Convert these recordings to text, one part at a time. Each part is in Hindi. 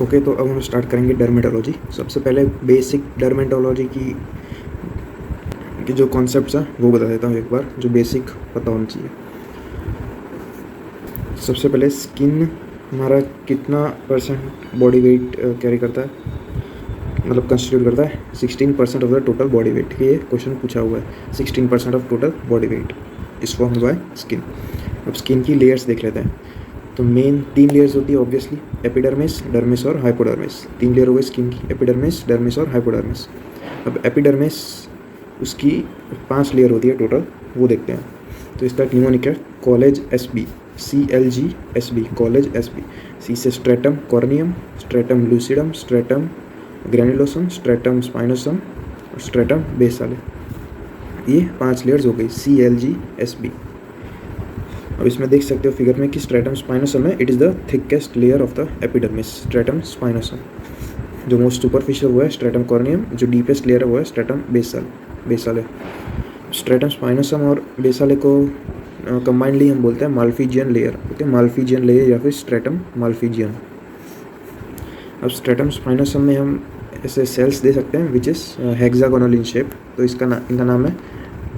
ओके, तो अब हम स्टार्ट करेंगे डर्मेटोलॉजी। सबसे पहले बेसिक डर्मेटोलॉजी की जो कॉन्सेप्ट्स हैं वो बता देता हूँ एक बार, जो बेसिक पता होना चाहिए। सबसे पहले स्किन हमारा कितना % बॉडी वेट कैरी करता है, मतलब कंस्टिट्यूट करता है। 16% of the total body weight. ये क्वेश्चन पूछा हुआ है, 16% of total body weight is formed by skin. अब स्किन की लेयर्स देख लेते हैं। तो मेन 3 लेयर्स होती है ऑब्वियसली, एपिडर्मिस, डर्मिस और हाइपोडर्मिस। 3 लेयर हो गई स्किन की, एपिडर्मिस, डर्मिस और हाइपोडर्मिस। अब एपिडर्मिस उसकी 5 लेयर होती है टोटल, वो देखते हैं। तो इसका न्यूमोनिक है college SB, CLGSB, college SB। C से stratum corneum, stratum lucidum, stratum granulosum, stratum spinosum और स्ट्रेटम बेसाले। ये 5 लेयर्स हो गई CLGSB। अब इसमें देख सकते हो फिगर में कि स्ट्रेटम स्पाइनोसम है, it is the thickest layer of the epidermis, stratum spinosum. जो मोस्ट सुपरफिशियल वो है स्ट्रेटम कॉर्नियम, जो डीपेस्ट लेयर है वो है स्ट्रेटम बेसाले। स्ट्रेटम स्पाइनोसम और बेसाले को कंबाइंडली हम बोलते हैं Malpighian layer. Okay, Malpighian layer या फिर स्ट्रेटम माल्फिजियन। अब स्ट्रेटम स्पाइनोसम में हम ऐसे सेल्स दे सकते हैं which is hexagonal in shape. तो इनका नाम है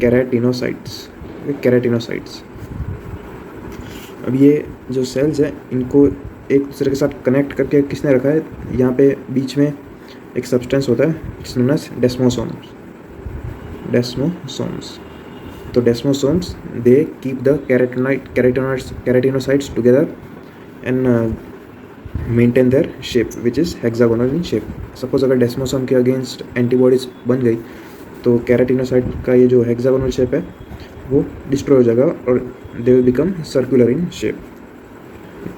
केराटिनोसाइट्स। केराटिनोसाइट्स। अब ये जो सेल्स हैं इनको एक दूसरे के साथ कनेक्ट करके किसने रखा है, यहाँ पे बीच में एक सब्सटेंस होता है जिसमें डेस्मोसोम्स। तो desmosomes they keep the keratinocytes together and maintain their shape which is hexagonal in shape. Suppose अगर डेस्मोसोम के अगेंस्ट एंटीबॉडीज बन गई तो केराटिनोसाइट का ये जो हेक्सागोनल शेप है वो डिस्ट्रॉय हो जाएगा और they will become circular in shape.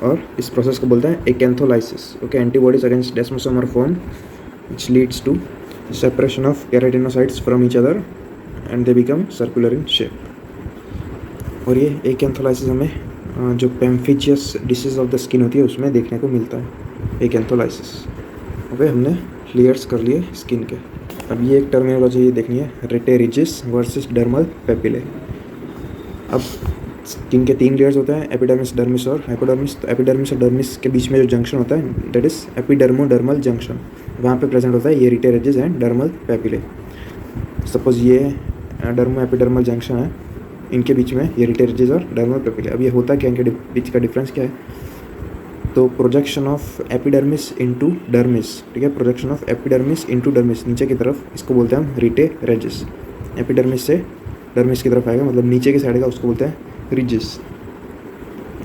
और इस प्रोसेस को बोलते हैं acantholysis. Okay, antibodies against desmosome are formed which leads to separation of keratinocytes from each other and they become circular in shape. और ये एकेंथोलाइसिस हमें जो pemphigus disease of the skin होती है उसमें देखने को मिलता है, एकेंथोलाइसिस। ओके, हमने लेयर्स कर लिए स्किन के। अब ये एक टर्मिनोलॉजी देखनी है, रेटेरिजिस वर्सेस डर्मल पेपिले। अब स्किन के 3 लेयर्स होते हैं, एपिडर्मिस, डर्मिस और हाइपोडर्मिस। तो एपिडर्मिस और डर्मिस के बीच में जो जंक्शन होता है दैट इज़ एपिडर्मोडर्मल जंक्शन, वहाँ पे प्रेजेंट होता है ये रेटेरिजिस एंड डर्मल पेपिले। सपोज ये डर्मो एपिडर्मल जंक्शन है, इनके बीच में ये रेटेरिजिस और डर्मल पेपिले। अब ये होता क्या, इनके बीच का डिफरेंस क्या है? तो projection of epidermis into dermis, ठीक है, projection of epidermis into dermis, नीचे की तरफ, इसको बोलते हैं हम रेटेरिजिस। एपिडर्मिस से डर्मिस की तरफ आएगा, मतलब नीचे की साइड का, उसको बोलते हैं रिजिस।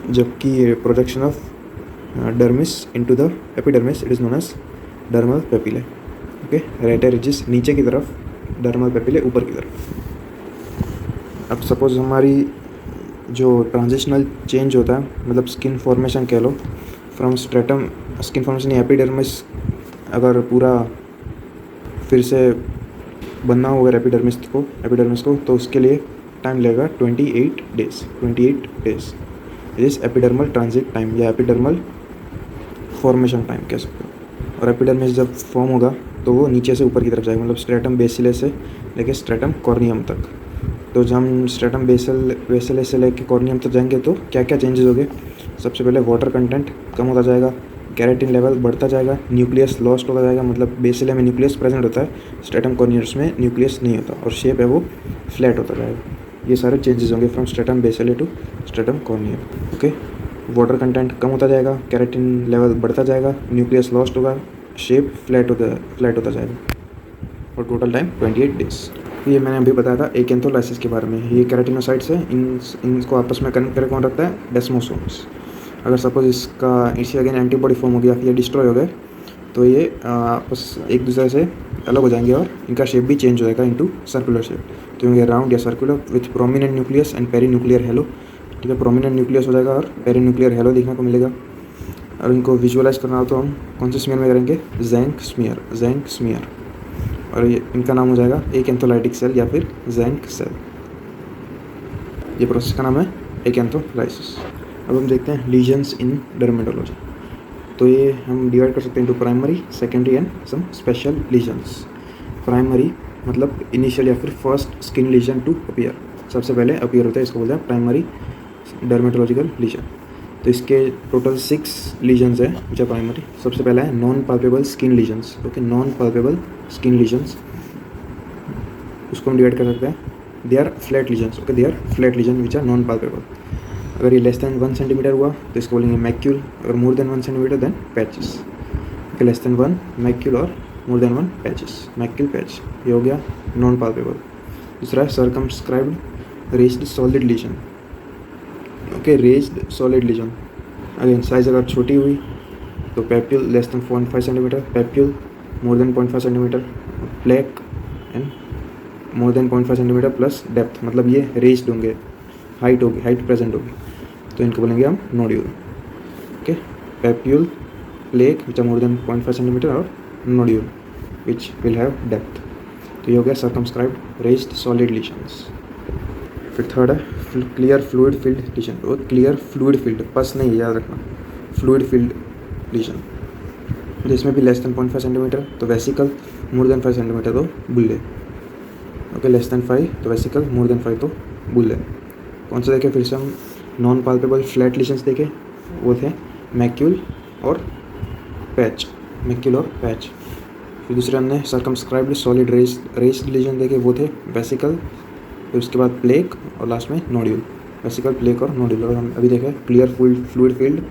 जबकि projection of dermis into the epidermis it is known as dermal papillae. Okay, rete ridges नीचे की तरफ, डर्मल पेपिले ऊपर की तरफ। अब सपोज हमारी जो ट्रांजिशनल चेंज होता है, मतलब स्किन फॉर्मेशन कह लो, from stratum, skin formation epidermis अगर पूरा फिर से बनना हो अगर एपिडर्मिस को तो उसके लिए टाइम लगेगा 28 डेज। इस एपिडर्मल ट्रांजिट टाइम या एपिडर्मल फॉर्मेशन टाइम कह सकते हो। और एपिडर्मिस जब फॉर्म होगा तो वो नीचे से ऊपर की तरफ जाएगा, मतलब स्ट्रेटम बेसिले से लेके स्ट्रेटम कॉर्नियम तक। तो जब हम स्ट्रेटम बेसिले से लेके कॉर्नियम तक जाएंगे तो क्या क्या चेंजेस होंगे? सबसे पहले वाटर कंटेंट कम होता जाएगा, केराटिन लेवल बढ़ता जाएगा, न्यूक्लियस लॉस्ट होता जाएगा, मतलब बेसिले में न्यूक्लियस प्रेजेंट होता है, स्ट्रेटम कॉर्नियस में न्यूक्लियस नहीं होता, और शेप है वो फ्लैट होता जाएगा। ये सारे चेंजेस होंगे from stratum basale to stratum corneum. Okay, water content कम होता जाएगा, केराटिन लेवल बढ़ता जाएगा, न्यूक्लियस लॉस्ट होगा, शेप फ्लैट होता जाएगा, और टोटल टाइम 28 डेज। ये मैंने अभी बताया था एकेंथोलाइसिस के बारे में। ये केराटिनोसाइट्स है, इनको आपस में कनेक्ट करके कौन रखता है? डेस्मोसोम्स। अगर सपोज इसी अगेन एंटीबॉडी फॉर्म हो गया, फिर ये डिस्ट्रॉय हो गए, तो ये आपस एक दूसरे से अलग हो जाएंगे और इनका शेप भी चेंज हो जाएगा इनटू सर्कुलर शेप। तो ये राउंड या circular with prominent nucleus and perinuclear hello, ठीक है, प्रोमिनेंट न्यूक्लियस हो जाएगा और पेरीन्यूक्लियर हेलो देखने को मिलेगा। और इनको विजुअलाइज करना हो तो हम कौन से स्मीयर में करेंगे? ज़ैंक स्मीयर। और ये इनका नाम हो जाएगा एकेंथोलाइटिक सेल या फिर ज़ैंक सेल। ये प्रोसेस का नाम है एकेंथोलाइसिस। अब हम देखते हैं लीजन्स इन डर्मेटोलॉजी। तो ये हम डिवाइड कर सकते हैं into primary, secondary and some special lesions. Primary मतलब इनिशियल या फिर first skin lesion to appear, सबसे पहले अपीयर होता है, इसको बोलते हैं प्राइमरी डर्मेटोलॉजिकल लीजन। तो इसके टोटल 6 लीजन्स है विच आर प्राइमरी। सबसे पहला है non palpable skin lesions. Okay, non palpable skin lesions, उसको हम डिवाइड कर सकते हैं, they are flat lesions. Okay, they are flat lesion which are non palpable. अगर ये लेस दैन 1 सेंटीमीटर हुआ तो इसको बोलेंगे मैक्यूल, अगर more than 1 centimetre than patches. Okay, less than 1 macule और more than 1 patches, macule patch, ये हो गया नॉन पाल्पेबल। दूसरा है circumscribed raised solid lesion. Okay, raised solid lesion, again size अगर छोटी हुई तो papule less than 0.5 centimetre, papule more than 0.5 centimetre, plaque and more than 0.5 centimetre plus depth, मतलब ये रेज्ड होंगे, हाइट होगी, हाइट प्रेजेंट होगी, तो इनको बोलेंगे हम nodule. Okay, papule, plaque which are more than 0.5 centimetre और nodule which will have depth. तो ये हो गया सर्कमस्क्राइब्ड रेज्ड सॉलिड लीजन्स। फिर थर्ड है क्लियर फ्लूइड फील्ड लीजन। वो क्लियर फ्लूइड फील्ड, पस नहीं, याद रखना, फ्लूइड फील्ड लीजन, जिसमें भी लेस देन 0.5 सेंटीमीटर तो वेसिकल, मोर देन 5 सेंटीमीटर तो बुल्ले। ओके, लेस देन 5 तो वेसिकल, मोर देन 5 तो बुल्ले। कौन सा देखे, फिर से हम नॉन पाल्पेबल फ्लैट लीजन्स देखे, वो थे मैक्यूल और पैच, मैक्यूल और पैच। फिर दूसरे हमने सर्कमस्क्राइब्ड सॉलिड रेज्ड लीजन देखे, वो थे वेसिकल, फिर उसके बाद प्लेक और लास्ट में नोड्यूल, वेसिकल, प्लेक और नोड्यूल। और हम अभी देखे clear fluid filled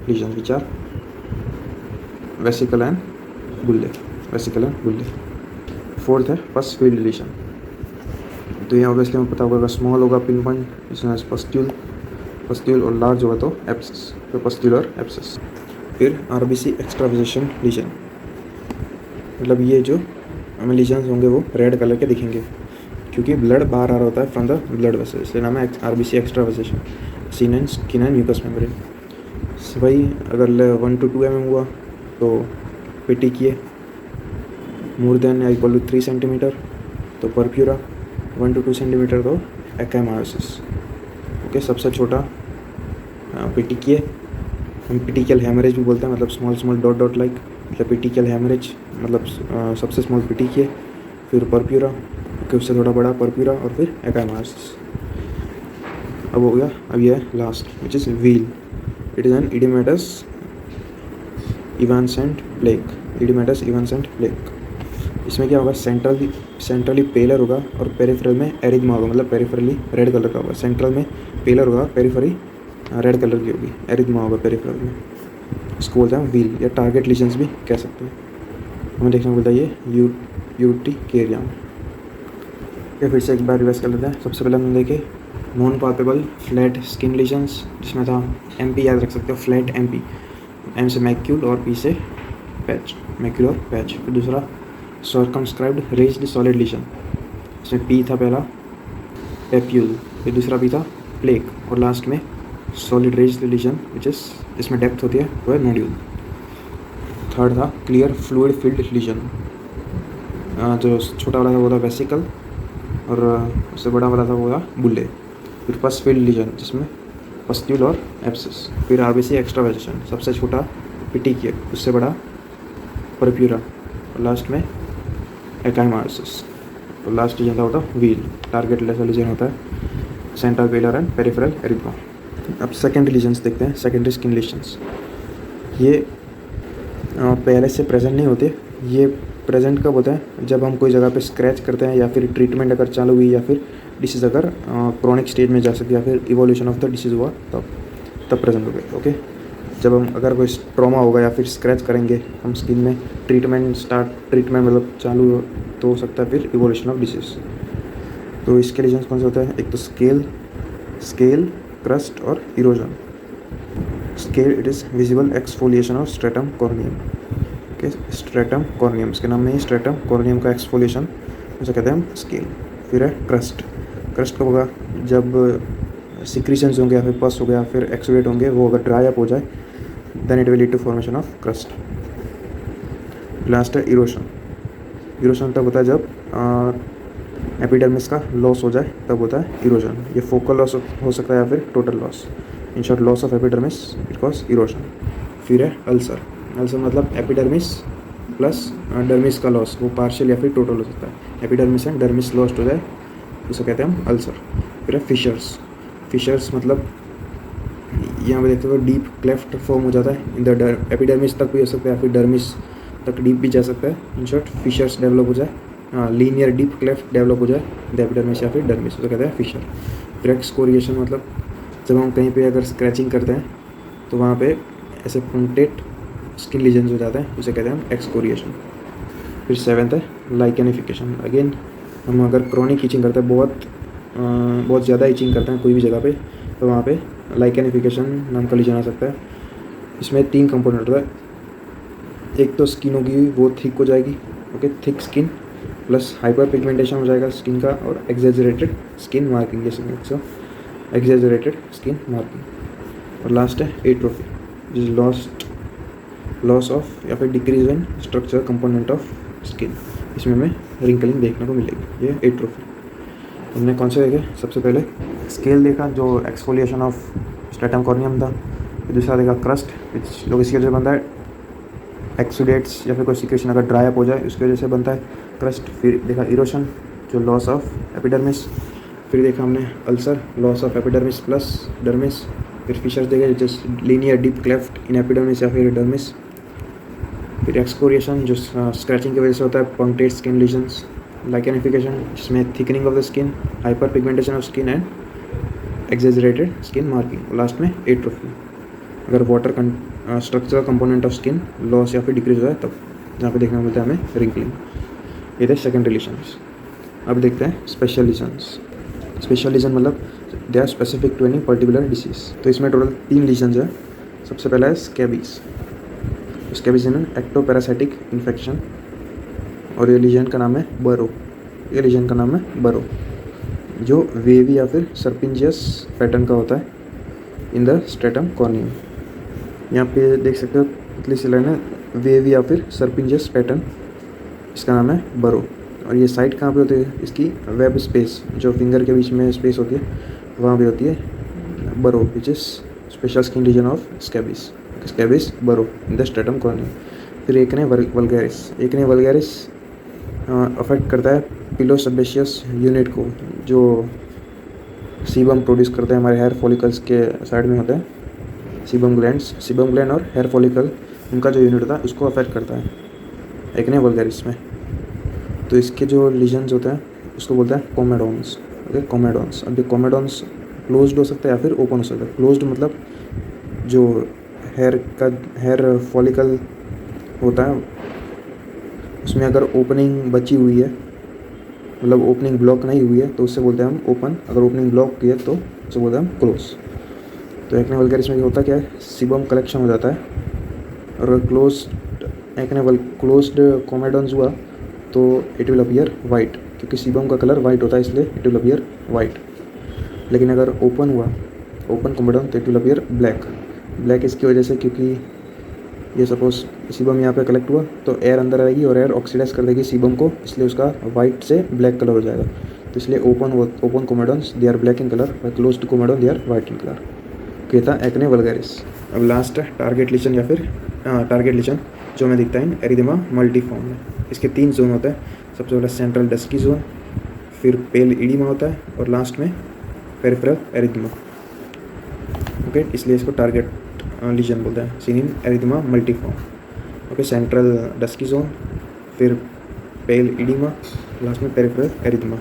lesion which are vesicle and bullae, vesicle and bullae. Fourth है पस फील्ड लीजन। तो ये ऑब्वियसली हमें पता होगा, अगर स्मॉल होगा पिन पॉइंट, इसमें पस्ट्यूल और लार्ज होगा तो एब्सेस, तो पस्ट्यूल और एब्सेस। फिर आरबीसी एक्स्ट्रावेजेशन लीजन, मतलब ये जो हमें लीजन्स होंगे वो रेड कलर के दिखेंगे क्योंकि ब्लड बाहर आ रहा होता है फ्रॉम द ब्लड वेसल, इसलिए नाम है RBC extravasation, seen and skin and mucous membrane. भाई अगर 1 to 2 mm हुआ तो पेटिकिए, मोर देन या इक्वल टू 3 सेंटीमीटर तो परप्यूरा, 1 to 2 सेंटीमीटर तो एक्मायोसिस। ओके, सबसे छोटा पेटिकिए, हम पेटिकल हेमरेज भी बोलते हैं, मतलब स्मॉल डॉट लाइक, मतलब पेटिकल हेमरेज मतलब सबसे स्मॉल पेटिकिए, फिर परप्यूरा, ओके, उससे थोड़ा बड़ा परप्यूरा और फिर एक्मायोसिस। अब हो गया, अब ये है last which is wheal. It is an oedematous evanescent plaque, oedematous evanescent plaque. इसमें क्या होगा, सेंट्रली पेलर होगा और पेरिफेरल में एरिथमा होगा, मतलब पेरिफेरली रेड कलर का होगा, सेंट्रल में पेलर होगा, पेरिफेरी रेड कलर की होगी, एरिथमा होगा पेरिफेरल में। इसको बोलते हैं व्हील या टारगेट लीजन्स भी कह सकते हैं। हमें देखने को मिलता है ये यूटिकेरियम। फिर से एक बार रिवाइज कर लेते हैं। सबसे पहले हमने देखे non palpable flat skin lesions, जिसमें था एमपी, याद रख सकते हो, फ्लैट एमपी, एम से मैक्यूल और पी से पैच, मैक्यूल और पैच। फिर दूसरा सर्कमस्क्राइब्ड रेज्ड सॉलिड लीजन, इसमें पी था पहला पैप्यूल, फिर दूसरा पी था प्लेक और लास्ट में solid raised lesion which is जिसमें डेप्थ होती है वो है नोड्यूल। थर्ड था क्लियर फ्लूइड फील्ड लीजन, जो छोटा वाला था वो था वेसिकल और उससे बड़ा वाला था वो था बुल्ले। फिर पस फील्ड लीजन जिसमें पस्ट्यूल और एब्सेस। फिर आरबीसी एक्स्ट्रावेजेशन, सबसे छोटा पेटिकिए, उससे बड़ा परप्यूरा और लास्ट में एक्मायोसिस। और लास्ट लीजन था वो था व्हील, टारगेट लेसर लीजन होता है, सेंट्रल पेलर एंड पेरिफेरल एरिथमा। अब सेकेंडरी लीजन्स देखते हैं, सेकेंडरी स्किन लीजन्स। ये पहले से प्रेजेंट नहीं होते, ये प्रेजेंट कब होता है, जब हम कोई जगह पे स्क्रैच करते हैं या फिर ट्रीटमेंट अगर चालू हुई या फिर डिसीज़ अगर क्रोनिक स्टेज में जा सकती है या फिर इवोल्यूशन ऑफ द डिसीज़ हुआ तब प्रेजेंट हो गए। ओके, जब हम अगर कोई ट्रॉमा होगा या फिर स्क्रैच करेंगे हम स्किन में, ट्रीटमेंट मतलब चालू तो हो सकता है फिर इवोल्यूशन ऑफ डिसीज़। तो इसके लीजन्स कौन से होते हैं, एक तो स्केल, क्रस्ट और erosion. Scale, it is visible exfoliation of stratum corneum. Okay, stratum corneum, इसके नाम में ही स्ट्रेटम कॉर्नियम का एक्सफोलिएशन, उसे कहते हैं हम स्केल। फिर है क्रस्ट कब होगा, जब सिक्रीशंस होंगे या फिर पस हो गया फिर एक्सुडेट होंगे, वो अगर ड्राई अप हो जाए then it will lead to formation of crust. Last है इरोशन तब होता है जब एपिडर्मिस का लॉस हो जाए, तब होता है इरोजन। ये फोकल लॉस हो सकता है या फिर total loss, in short loss of epidermis it cause erosion. फिर है अल्सर मतलब एपिडर्मिस प्लस डर्मिस का लॉस, वो पार्शियल या फिर टोटल हो सकता है। एपिडर्मिस एंड डर्मिस लॉस्ट हो जाए उसे कहते हैं हम अल्सर। फिर है फिशर्स मतलब यहाँ पे देखते हो डीप क्लेफ्ट फॉर्म हो जाता है इन द एपिडर्मिस तक भी हो सकता है, या फिर डर्मिस तक डीप भी जा सकता है। इन शॉर्ट फिशर्स डेवलप हो जाए, लीनियर डीप क्लेफ्ट डेवलप हो जाए द एपिडर्मिस या फिर डर्मिस, तो कहते हैं फिशर। फिर एक्सकोरिएशन मतलब जब हम कहीं पे अगर स्क्रैचिंग करते हैं तो वहाँ पे ऐसे पंक्टेट स्किन लीजन्स हो जाते हैं, उसे कहते हैं हम एक्सकोरिएशन। फिर 7th है लाइकेनिफिकेशन। अगेन हम अगर क्रॉनिक ईचिंग करते हैं, बहुत ज़्यादा ईचिंग करते हैं कोई भी जगह पे, तो वहाँ पे लाइकेनिफिकेशन नाम का लीजन आ सकता है। इसमें 3 कंपोनेंट होता है। एक तो स्किन होगी वो थिक हो जाएगी, okay, thick skin plus hyper pigmentation हो जाएगा स्किन का, और एग्जेजरेटेड स्किन मार्किंग, जैसे एग्जेजरेटेड स्किन मार्किंग। और लास्ट है एट्रोफी, जिस लॉस ऑफ या फिर decrease in structure component of skin. इसमें हमें रिंकलिंग देखने को मिलेगी, ये एट्रोफी। हमने कौन से देखे? सबसे पहले स्केल देखा जो एक्सफोलिएशन ऑफ स्ट्रेटम कॉर्नियम था। फिर दूसरा देखा क्रस्ट, विच लोग इसकी वजह से बनता है, एक्सुडेट्स या फिर कोई सिक्रेशन अगर ड्राई अप हो जाए उसकी वजह से बनता है क्रस्ट। फिर देखा इरोशन, जो लॉस ऑफ एपिडर्मिस। फिर देखा हमने ulcer, loss of epidermis plus dermis. फिर फिशर्स देखे, जस्ट लीनियर डीप क्लेफ्ट इन एपिडर्मिस या फिर डर्मिस। फिर एक्सकोरिएशन, जो स्क्रैचिंग की वजह से होता है, पंक्टेट स्किन लीजन्स। लाइकेनिफिकेशन, जिसमें thickening of the skin, hyper pigmentation of skin and exaggerated skin marking. Last में एट्रोफी, अगर water structural component of skin loss या फिर डिक्रीज हो जाए तब, जहाँ पे देखने को मिलता है हमें रिंकलिंग। ये थे सेकेंडरी लीजन्स। अब देखते हैं स्पेशल लीजन्स। स्पेशल लीजन मतलब they are specific to any particular disease. तो इसमें टोटल 3 लीजन्स है। सबसे पहला है scabies. Scabies in ectoparasitic infection, और ये लीजन का नाम है बरो। ये लीजन का नाम है बरो, जो वेवी या फिर सर्पिंजियस पैटर्न का होता है इन द स्ट्रेटम कॉर्नियम। यहाँ पे देख सकते हो पतली सी लाइन है, वेवी या फिर सर्पिंजियस पैटर्न, इसका नाम है बरो। और ये साइट कहाँ पे होती है इसकी? वेब स्पेस, जो फिंगर के बीच में स्पेस होती है वहाँ पे होती है burrow, which is special skin region of scabies burrow in the stratum corneum. फिर एक ने वल्गैरिस अफेक्ट करता है पिलोसेबेशियस यूनिट को, जो सीबम प्रोड्यूस करते हैं हमारे हेयर फॉलिकल्स के साइड में होता है। सीबम ग्लैंड और हेयर फॉलिकल, उनका जो यूनिट होता है उसको अफेक्ट करता है एक ने वल्गैरिस में। तो इसके जो लीजन्स होते हैं उसको बोलते हैं कोमेडोन्स, ओके, कोमेडोन्स। अब ये कोमेडोन्स क्लोज्ड हो सकता है या फिर ओपन हो सकता है। क्लोज्ड मतलब जो हेयर फॉलिकल होता है उसमें अगर ओपनिंग बची हुई है, मतलब ओपनिंग ब्लॉक नहीं हुई है, तो उससे बोलते हैं हम ओपन। अगर ओपनिंग ब्लॉक की है तो उससे बोलते हैं हम क्लोज। तो एक्ने वल्गैरिस में होता क्या है, सीबम कलेक्शन हो जाता है, और क्लोज्ड कोमेडोन्स हुआ तो इट विल अपीयर वाइट, क्योंकि सीबम का कलर वाइट होता है इसलिए इट विल अपीयर वाइट। लेकिन अगर ओपन कोमेडोन तो इट विल अपीयर ब्लैक इसकी वजह से, क्योंकि ये सपोज सीबम यहाँ पे कलेक्ट हुआ तो एयर अंदर आएगी और एयर ऑक्सीडाइज कर देगी सीबम को, इसलिए उसका वाइट से ब्लैक कलर हो जाएगा। तो इसलिए open comedones they are black in colour, और closed comedone they are white in colour. ये था एक्ने वल्गैरिस। अब लास्ट है टारगेट लीजन या फिर टारगेट लीजन, जो हमें दिखता है एरिथेमा मल्टीफॉर्म में। इसके 3 जोन होते हैं। सबसे पहले सेंट्रल डस्की जोन, फिर पेल इडीमा होता है, और लास्ट में पेरिफेरल एरिथेमा, ओके, इसलिए इसको टारगेट लीजन बोलते हैं, seen in erythema multiform, okay. Central dusky zone, फिर पेल इडीमा, लास्ट में पेरिफेरल एरिथेमा।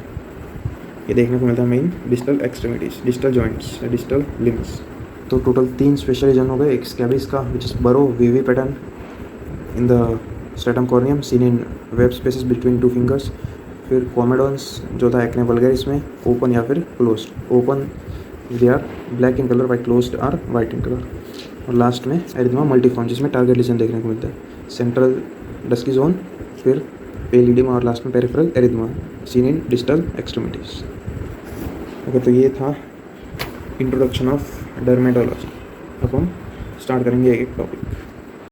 ये देखने को मिलता है main distal extremities, distal joints, distal limbs. तो टोटल 3 स्पेशल रीजन हो गए। एक स्कैबीज का विच इज बरो wavy pattern in the stratum corneum seen in web spaces between 2 fingers. फिर कोमेडोन्स जो था एक्ने वल्गैरिस में, ओपन या फिर closed. Open they are black in colour, white closed are white in colour. और लास्ट में एरिथेमा मल्टीफॉर्म, जिसमें टारगेट लीजन देखने को मिलता है। सेंट्रल डस्की जोन, फिर पेल इडीमा, और लास्ट में peripheral erythema seen in distal extremities. Okay, तो ये था इंट्रोडक्शन ऑफ डर्मेटोलॉजी। अब हम स्टार्ट करेंगे एक टॉपिक।